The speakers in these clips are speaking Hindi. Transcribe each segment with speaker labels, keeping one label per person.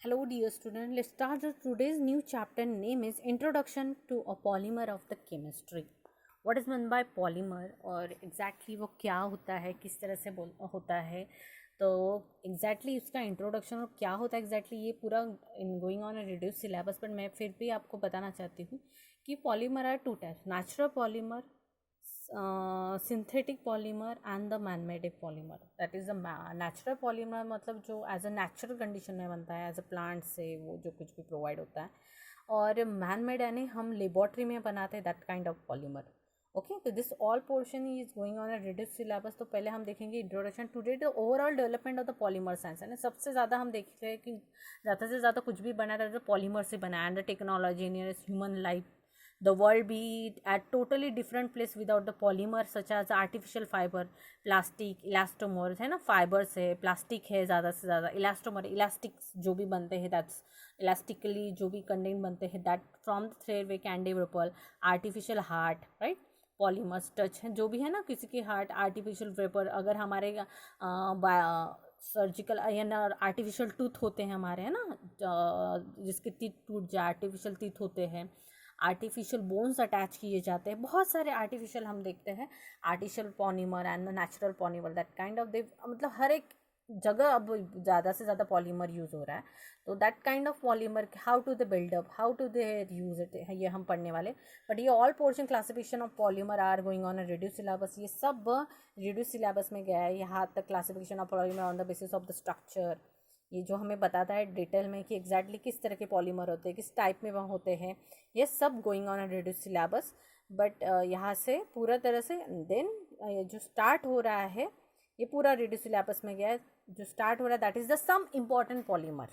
Speaker 1: Hello dear student, let's start today's new chapter. Name is Introduction to a Polymer of the Chemistry. What is meant by polymer और exactly वो क्या होता है, किस तरह से होता है, तो exactly उसका इंट्रोडक्शन और क्या होता है exactly ये पूरा in going on reduce syllabus, पर मैं फिर भी आपको बताना चाहती हूँ कि polymer are two types, natural polymer, synthetic polymer and the man made polymer. That is the natural polymer, मतलब जो एज अ नेचुरल कंडीशन में बनता है, एज अ प्लांट से वो जो कुछ भी प्रोवाइड होता है. और मैन मेड यानी हम लेबॉर्ट्री में बनाते हैं that kind of polymer. Okay, तो this all portion is going on a reduce syllabus. तो पहले हम देखेंगे introduction today the overall development of the polymer science. है ना, सबसे ज़्यादा हम देख रहे हैं कि ज़्यादा से ज़्यादा कुछ भी बना था तो पॉलीमर से बना. And the technology in human life, the world be at totally different place without the polymer such as artificial fiber, plastic, elastomers. है ना, fibers है, plastic है, ज़्यादा से ज़्यादा elastomers, elastics जो भी बनते हैं, that's elastically जो भी कंटेंट बनते हैं, that from the thread we can develop artificial heart, right? Polymers touch है जो भी है ना, किसी की हार्ट आर्टिफिशियल वेपर, अगर हमारे सर्जिकल या आर्टिफिशियल टूथ होते हैं हमारे, है ना, जिसके टीथ टूट जाए, आर्टिफिशियल टीथ होते हैं, आर्टिफिशियल बोन्स अटैच किए जाते हैं, बहुत सारे आर्टिफिशियल हम देखते हैं. Artificial polymer and natural polymer, that kind of they, मतलब हर एक जगह अब ज़्यादा से ज़्यादा पॉलीमर यूज़ हो रहा है. तो that kind of polymer, how to they build up, how to they use it, ये हम पढ़ने वाले. बट ये all portion classification of polymer are going on a reduce syllabus. ये सब रिड्यूस सिलेबस में गया है. यहाँ तक classification of polymer on the basis of the structure, ये जो हमें बताता है डिटेल में कि एग्जैक्टली किस तरह के पॉलीमर होते हैं, किस टाइप में वह होते हैं, ये सब going on a reduce syllabus. But यहाँ से पूरा तरह से देन जो स्टार्ट हो रहा है, ये पूरा रिड्यूस सिलेबस में गया है. जो स्टार्ट हो रहा है that is the some important polymer.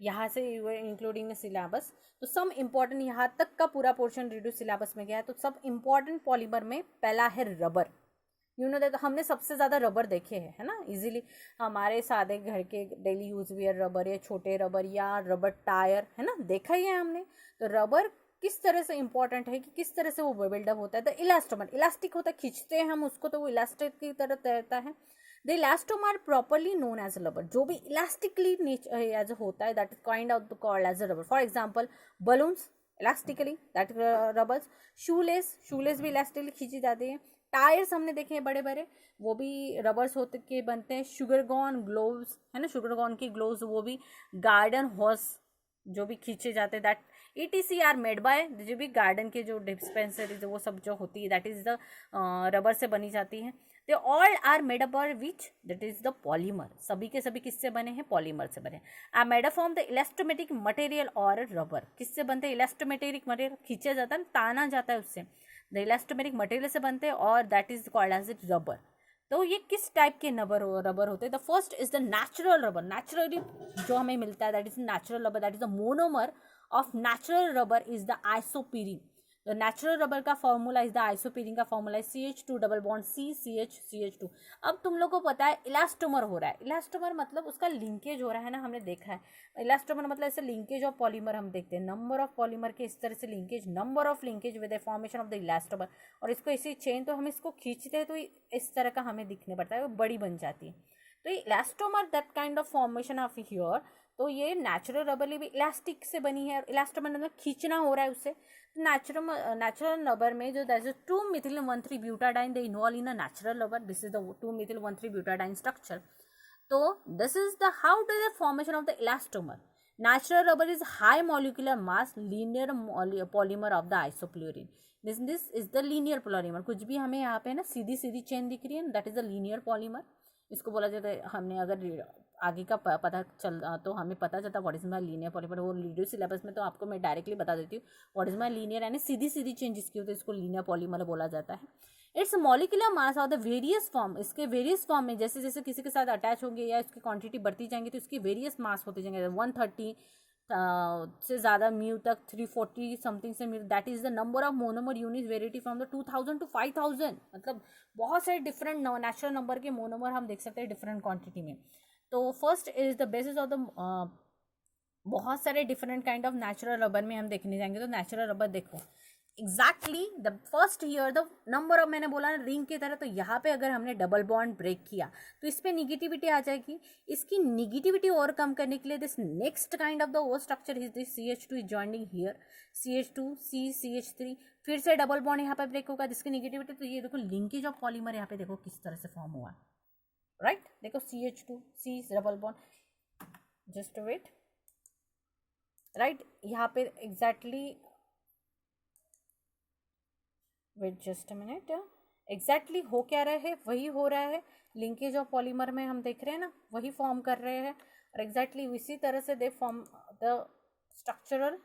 Speaker 1: यहाँ से इंक्लूडिंग सिलेबस, तो सम इम्पॉर्टेंट यहाँ तक का पूरा पोर्शन रिड्यूस सिलेबस में गया है. तो सब इम्पॉर्टेंट पॉलीमर में पहला है रबर. दैट हमने सबसे ज़्यादा रबर देखे हैं, है ना, इजीली हमारे सादे घर के डेली यूज वियर रबर, या छोटे रबर, या रबर टायर, है ना, देखा ही है हमने. तो रबर किस तरह से इंपॉर्टेंट है कि किस तरह से वो बिल्डअप होता है. द इलास्टोमर, इलास्टिक होता है, खींचते हैं हम उसको तो वो इलास्टिक की तरह तैरता है. The elastomer properly known as rubber, जो भी इलास्टिकली एज होता है that is kind of called as a rubber. For example balloons elastically, that rubbers. Shoelace भी इलास्टिकली खींची जाती है. टायर्स हमने देखे हैं बड़े बड़े, वो भी रबर्स होते के बनते हैं. शुगरगॉन ग्लोव्स, है ना, शुगरगॉन की ग्लोव्स, वो भी. गार्डन हॉर्स जो भी खींचे जाते हैं, दैट ETC आर मेड बाय, जो भी गार्डन के जो डिस्पेंसरीज वो सब जो होती है दैट इज द रबर से बनी जाती है. They all are made up by which, that is the polymer. सभी के सभी किससे बने हैं, पॉलीमर से बने. Are made up from the elastomeric material और रबर. किससे बनते हैं, इलास्टोमेटिक मटेरियल, खींचा जाता है, ताना जाता है उससे. द इलास्टोमेटिक मटेरियल से बनते हैं और that is called as it rubber. तो ये किस टाइप के रबर होते हैं. The first is the natural rubber. Naturally जो हमें मिलता है that is natural rubber, that is the monomer of natural rubber is the isoprene. तो नेचुरल रबर का फॉर्मूला इज द आइसोपीरीन का formula is CH2 double bond CCH. अब तुम लोग को पता है इलास्टोमर हो रहा है. इलास्टोमर मतलब उसका लिंकेज हो रहा है ना, हमने देखा है. इलास्टोमर मतलब ऐसे लिंकेज ऑफ पॉलीमर हम देखते हैं, नंबर ऑफ पॉलीमर के इस तरह से linkage, number of linkage with the formation of the elastomer. और इसको इसी चेन, तो हम इसको खींचते हैं तो इस तरह का हमें दिखने पड़ता है, वो बड़ी बन जाती है. तो elastomer that kind of formation of here. तो ये नेचुरल रबर भी इलास्टिक से बनी है, और इलास्टोमर मतलब खींचना हो रहा है उससे. नेचुरल रबर में जो that is 2-methyl-1,3 butadiene they involve in a natural rubber. This is the 2-methyl-1,3 butadiene structure. तो this is the how to the formation of the elastomer. Natural rubber is high molecular mass linear polymer of the isoprene. This is the linear polymer. कुछ भी हमें यहाँ पे ना सीधी सीधी चेन दिख रही है, that is the linear polymer. इसको बोला जाता है, हमने अगर आगे का पता चल तो हमें पता चलता what is my linear polymer. वो रिड्यूस सिलेबस में तो आपको मैं डायरेक्टली बता देती हूँ व्हाट इज माई लीनियर, यानी सीधी सीधी चेन जिसकी होती है इसको लीनियर पॉलीमर बोला जाता है. It's molecular mass of the various form. इसके वेरियस फॉर्म में जैसे जैसे किसी के साथ अटैच होंगे या इसकी क्वांटिटी बढ़ती जाएंगी तो इसकी वेरियस मास होते जाएंगे. 130 से ज़्यादा म्यू तक, 340 समथिंग से mu, that is the number of monomer unit variety from the 2000 to 5000. मतलब बहुत सारे डिफरेंट नेचुरल नंबर के मोनोमर हम देख सकते हैं डिफरेंट क्वांटिटी में. तो first is the basis of the बहुत सारे different kind of natural rubber में हम देखने जाएंगे. तो नेचुरल रबर देखो, exactly the first year the number of, मैंने बोला ना रिंग की तरह, तो यहाँ पे अगर हमने डबल बॉन्ड ब्रेक किया तो इस पे निगेटिविटी आ जाएगी। इसकी निगेटिविटी ओवरकम करने के लिए this next kind of the वो structure is this CH2 is joining here, CH2 C CH3, फिर से डबल बॉन्ड यहाँ पे ब्रेक होगा जिसकी निगेटिविटी, तो ये देखो लिंकेज ऑफ पॉलीमर यहाँ पे देखो किस तरह से फॉर्म हुआ है, राइट देखो CH2 C double bond, just wait, right यहाँ पे exactly, wait just a minute, exactly हो क्या रहा है, वही हो रहा है, लिंकेज ऑफ पॉलीमर में हम देख रहे हैं ना, वही फॉर्म कर रहे हैं, और एग्जैक्टली इसी तरह से दे फॉर्म द स्ट्रक्चरल,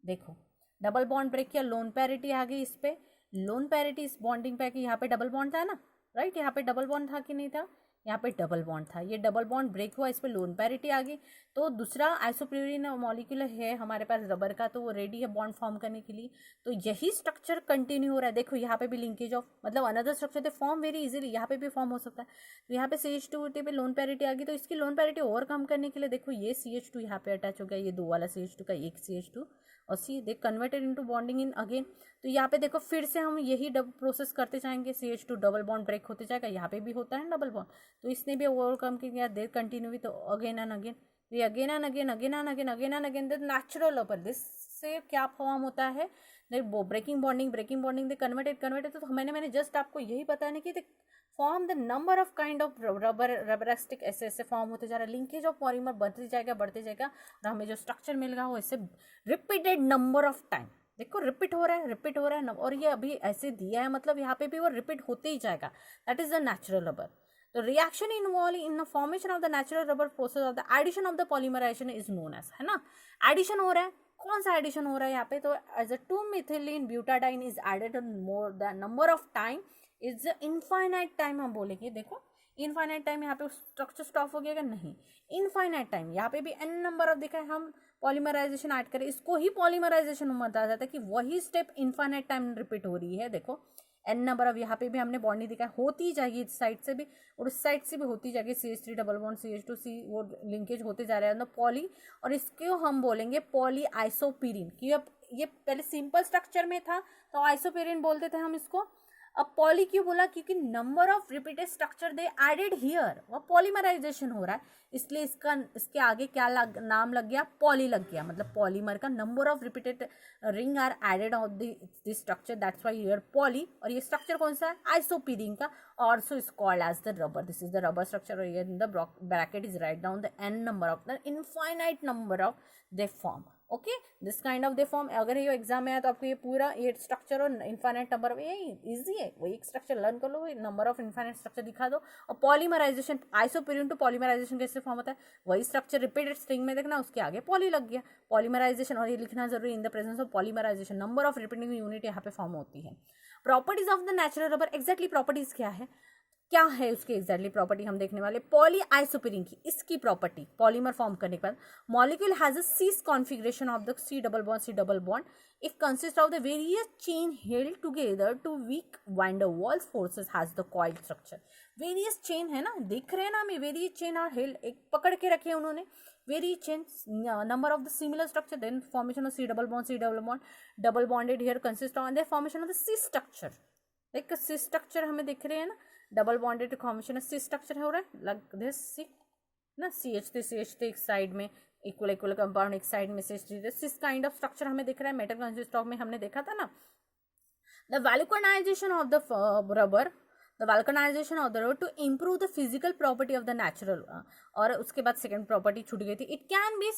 Speaker 1: देखो डबल बॉन्ड ब्रेक किया, लोन पैरिटी आ गई इस पे, लोन पैरिटी इस बॉन्डिंग पे, कि यहाँ पे डबल बॉन्ड था ना, राइट यहाँ पे डबल बॉन्ड था कि नहीं था, यहाँ पे डबल बॉन्ड था, ये डबल बॉन्ड ब्रेक हुआ, इस पर लोन पैरिटी आ गई, तो दूसरा आइसोप्यूरिन मॉलिक्यूल है हमारे पास रबर का, तो वो रेडी है बॉन्ड फॉर्म करने के लिए, तो यही स्ट्रक्चर कंटिन्यू हो रहा है। देखो यहाँ पे भी लिंकेज ऑफ, मतलब another structure they form very easily, यहाँ पे भी फॉर्म हो सकता है, तो यहाँ पे CH2 पे लोन पैरिटी आ गई, तो इसकी लोन पैरिटी ओवरकम करने के लिए देखो ये CH2 यहाँ पे अटैच हो गया, ये दो वाला CH2 का एक CH2, और C they converted into bonding in again, तो यहाँ पे देखो फिर से हम यही प्रोसेस करते जाएंगे, CH2 डबल बॉन्ड ब्रेक होते जाएगा, यहाँ पे भी होता है डबल बॉन्ड, तो इसने भी ओवरकम किया, दे कंटिन्यू, तो अगेन एंड अगेन, ये again and again, again and again, again and again, the natural rubber, this से क्या फॉर्म होता है, ब्रेकिंग बॉन्डिंग दे कन्वर्टेड, तो मैंने जस्ट आपको यही बताने की, form the number of kind of rubberistic ऐसे ऐसे फॉर्म होते जा रहा है, लिंकेज ऑफ पॉलीमर बढ़ते जाएगा और हमें जो स्ट्रक्चर मिलेगा वो इससे रिपीटेड नंबर ऑफ टाइम, देखो रिपीट हो रहा है और ये अभी ऐसे दिया है, मतलब यहाँ पे भी वो रिपीट होते ही जाएगा, that is the natural rubber. तो reaction involve in the formation of the natural rubber process of the addition of the polymerisation is known as, है ना, एडिशन हो रहा है, कौन सा एडिशन हो रहा है यहाँ पे, तो as a two methylene butadiene is added more the number of time is infinite time, हम बोलेंगे देखो इनफाइनाइट टाइम, यहाँ पे स्ट्रक्चर स्टॉप हो गया क्या, नहीं, इनफाइनाइट टाइम, यहाँ पे भी n नंबर ऑफ दिखा है, हम पॉलीमराइजेशन ऐड करें, इसको ही पॉलीमराइजेशन बताया जाता है कि वही स्टेप इनफाइनाइट टाइम रिपीट हो रही है, देखो n नंबर ऑफ, यहाँ पे भी हमने बॉन्ड नहीं दिखा, होती जाएगी इस साइड से भी और उस साइड से भी होती जाएगी, CH3 double bond CH2 C, वो लिंकेज होते जा रहा है पॉली, और इसको हम बोलेंगे पॉली आइसोपीरिन, कि अब ये पहले सिंपल स्ट्रक्चर में था तो आइसोपीरिन बोलते थे हम इसको, अब पॉली क्यों बोला, क्योंकि number of repeated structure they added here, वो पॉलीमराइजेशन हो रहा है, इसलिए इसके आगे क्या नाम लग गया, पॉली लग गया, मतलब पॉलीमर का number of repeated ring are added of this structure, that's why here poly, और ये स्ट्रक्चर कौन सा है, आइसोपीरिन का, also is called as the rubber, this is the rubber structure, और in the bracket is write down the n number of the infinite number of they form, okay this kind of they form, अगर ये एग्जाम में आया तो आपको ये पूरा ये स्ट्रक्चर और इनफाइनाइट नंबर, ये इजी है, वो एक स्ट्रक्चर लर्न कर लो, नंबर ऑफ इनफाइनाइट स्ट्रक्चर दिखा दो, और पॉलीमराइजेशन आइसोपीरिन टू पॉलीमराइजेशन कैसे फॉर्म होता है, वही स्ट्रक्चर रिपीटेड स्ट्रिंग में देखना, उसके आगे पॉली लग गया, पॉलीमराइजेशन, और ये लिखना जरूरी, in the presence of polymerisation number of repeating unit यहाँ पे फॉर्म होती है। Properties of the natural rubber, exactly properties क्या है उसकी एग्जैक्टली प्रॉपर्टी हम देखने वाले, पॉली आइसोपीरिन की इसकी प्रॉपर्टी, पॉलीमर फॉर्म करने के बाद molecule has a cis configuration of the C double bond if consist of the various chain held together to weak van der Waals forces has the coiled structure, various chain है ना, दिख रहे हैं ना हमें, वेरियस चेन आर हेल्ड, एक पकड़ के रखे उन्होंने, various chain number of the similar structure, then formation of C double bond double bonded here consist on the formation of the C structure, एक C स्ट्रक्चर हमें दिख रहे हैं ना, double bonded formation C structure हो रहा है लग दिस सी ना, CH3 एक साइड में, इक्वल कंपाउंड एक साइड में, CH3 काइंड ऑफ स्ट्रक्चर हमें दिख रहा है, मेटल कंसिस्ट में हमने देखा था ना, the vulcanisation of the rubber, to improve the physical property of the natural, और उसके बाद सेकेंड प्रॉपर्टी छूट गई थी, it can be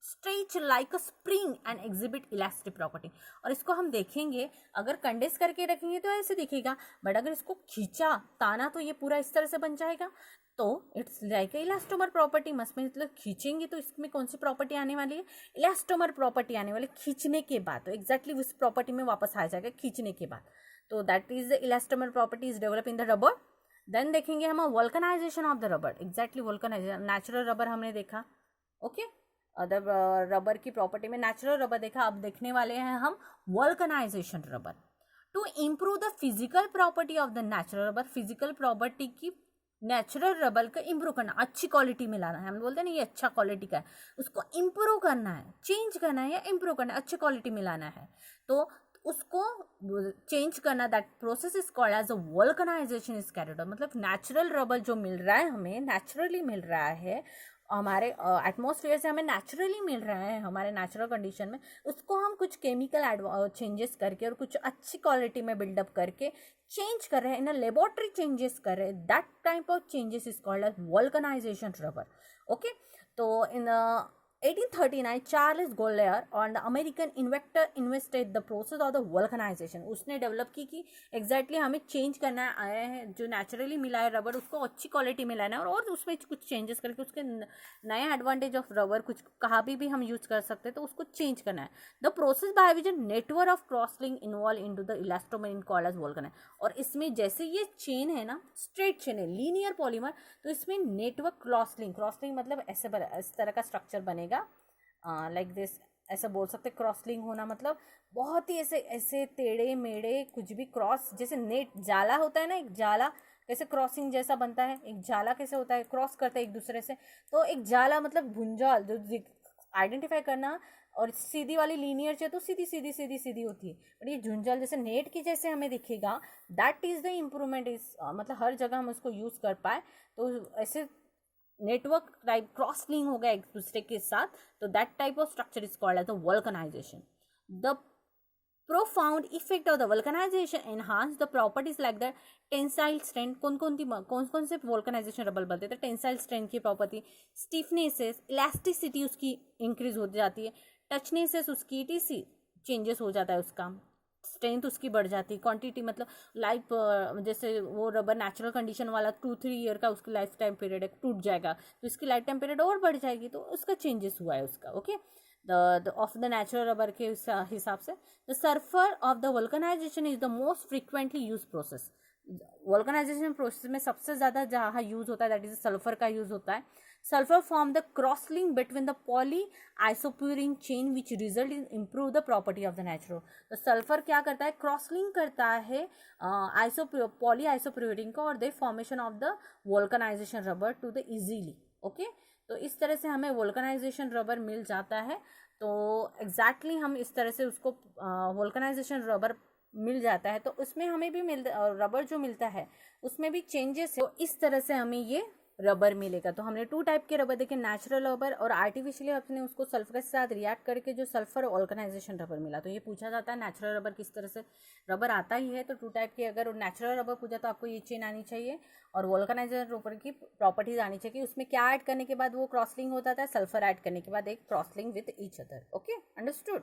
Speaker 1: stretch like a spring and exhibit elastic property, और इसको हम देखेंगे अगर कंडेंस करके रखेंगे तो ऐसे दिखेगा, बट अगर इसको खींचा ताना तो ये पूरा इस तरह से बन जाएगा, तो इट्स लाइक इलास्टोमर प्रॉपर्टी, मस्त में मतलब खींचेंगे तो इसमें कौन सी प्रॉपर्टी आने वाली है, इलास्टोमर प्रॉपर्टी आने वाली, खींचने के बाद, तो एग्जैक्टली उस प्रॉपर्टी में वापस आ जाएगा खींचने के बाद, तो that is the elastomer property is develop in the rubber. Then देखेंगे हम vulcanisation of the rubber, exactly vulcanisation, natural rubber हमने देखा, ओके अदर रबर की प्रॉपर्टी में नेचुरल रबर देखा, अब देखने वाले हैं हम vulcanisation rubber, to improve the physical property of the natural rubber, physical property की नेचुरल रबर का इम्प्रूव करना, अच्छी क्वालिटी में लाना है, हम बोलते हैं ना ये अच्छा क्वालिटी का है, उसको इम्प्रूव करना है, चेंज करना है या इम्प्रूव करना है, अच्छी क्वालिटी में लाना है, तो उसको चेंज करना, that process is called as a vulcanisation is carried out. मतलब नेचुरल रबर जो मिल रहा है, हमें नेचुरली मिल रहा है, हमारे एटमॉस्फेयर से हमें नेचुरली मिल रहा है, हमारे नेचुरल कंडीशन में, उसको हम कुछ केमिकल चेंजेस करके और कुछ अच्छी क्वालिटी में बिल्डअप करके चेंज कर रहे हैं, इन लेबोरेटरी चेंजेस कर रहे हैं, that type of changes is called as vulcanisation rubber. Okay, तो इन 1839 चार्ल्स गोलेयर और the American inventor invested the process of the vulcanisation. उसने डेवलप की कि एग्जैक्टली हमें चेंज करना आया है, जो नेचुरली मिला है रबर उसको अच्छी क्वालिटी में लाना है, और उसमें कुछ चेंजेस करके उसके नए एडवांटेज ऑफ रबर कुछ कहा भी हम यूज कर सकते हैं, तो उसको चेंज करना है। The process by which network of crosslink involve into the elastomer in called as vulcanise. और इसमें जैसे ये चेन है ना, स्ट्रेट चेन है, लीनियर पॉलीमर, तो इसमें नेटवर्क क्रॉसलिंक मतलब ऐसे इस तरह का स्ट्रक्चर बनेगा, लाइक दिस, ऐसा बोल सकते। क्रॉसलिंक होना मतलब बहुत ही ऐसे ऐसे टेढ़े मेढ़े कुछ भी क्रॉस, जैसे नेट जाला होता है ना, एक जाला कैसे क्रॉसिंग जैसा बनता है, एक जाला कैसे होता है, क्रॉस करता है एक दूसरे से, तो एक जाला मतलब भुंजाल जो आइडेंटिफाई करना। और सीधी वाली लीनियर चाहिए तो सीधी सीधी सीधी सीधी होती है, बट ये झुंझल जैसे नेट की जैसे हमें दिखेगा, that is the improvement is, मतलब हर जगह हम उसको यूज कर पाए, तो ऐसे नेटवर्क टाइप क्रॉस लिंक होगा एक दूसरे के साथ, तो that type of structure is called as a vulcanisation. The profound effect of the vulcanization enhance the properties like the tensile strength। कौन से वल्कनाइजेशन रबर बनते हैं, टेंसाइल स्ट्रेंथ की प्रॉपर्टी, स्टिफनेसेस, इलास्टिसिटी उसकी इंक्रीज हो जाती है, टचनेसेस उसकी टीसी चेंजेस हो जाता है, उसका स्ट्रेंथ उसकी बढ़ जाती है, क्वांटिटी मतलब लाइफ, जैसे वो रबर नेचुरल कंडीशन वाला 2-3 ईयर का उसकी लाइफ टाइम पीरियड है, टूट जाएगा तो इसकी लाइफ टाइम पीरियड और बढ़ जाएगी, तो उसका चेंजेस हुआ है उसका। Okay, the of the natural rubber के हिसाब से the sulphur of the vulcanisation is the most frequently use process. Vulcanisation process में सबसे ज़्यादा जहाँ यूज़ होता है दैट इज सल्फर का यूज़ होता है। Sulphur form the cross link between the poly isoprene chain which result in improve the property of the natural. तो सल्फर क्या करता है, क्रॉस लिंक करता है पॉली आइसोप्यूरिन का, और they formation of the vulcanisation rubber to the easily. Okay, तो इस तरह से हमें वल्कनाइजेशन रबर मिल जाता है, तो एग्जैक्टली हम इस तरह से उसको वल्कनाइजेशन रबर मिल जाता है, तो उसमें हमें भी रबर जो मिलता है उसमें भी चेंजेस है, तो इस तरह से हमें ये रबर मिलेगा। तो हमने 2 टाइप के रबर देखे, नेचुरल रबर और आर्टिफिशियली अपने उसको सल्फर के साथ रिएक्ट करके जो सल्फर वल्कनाइजेशन रबर मिला। तो ये पूछा जाता है नेचुरल रबर किस तरह से, रबर आता ही है तो 2 टाइप के, अगर नेचुरल रबर पूछा तो आपको ये चेन आनी चाहिए, और वल्कनाइजेशन रबर की प्रॉपर्टीज आनी चाहिए, उसमें क्या ऐड करने के बाद वो क्रॉसलिंग होता था, सल्फर ऐड करने के बाद एक crosslink with each other. Okay, understood.